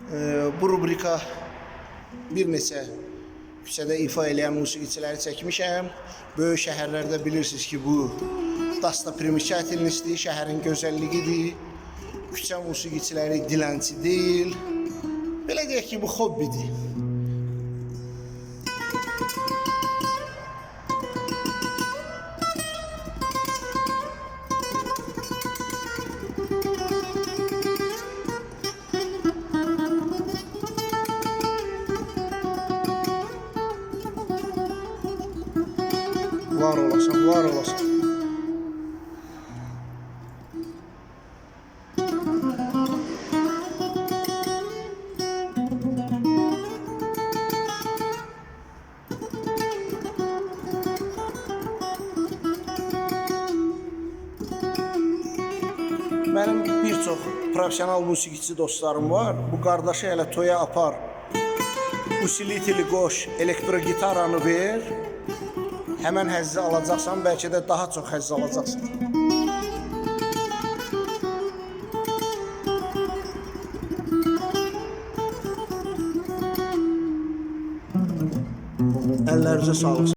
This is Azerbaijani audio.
Bu rubrika bir neçə küçədə ifa eləyən musiqiçiləri çəkmişəm. Böyük şəhərlərdə bilirsiniz ki, bu dostoprimečательностьdir, şəhərin gözəlliyidir. Küçə musiqiçiləri dilənçi deyil. Belə deyək ki, bu hobbidir. Var olasan, var olasan. Mənim bir çox profesional musiqiçi dostlarım var. Bu qardaşı hələ toya apar. Usilitili qoş, elektro gitaranı ver. Həmən həzzi alacaqsan, bəlkə də daha çox həzz alacaqsan. Əllərinizə sağlıq.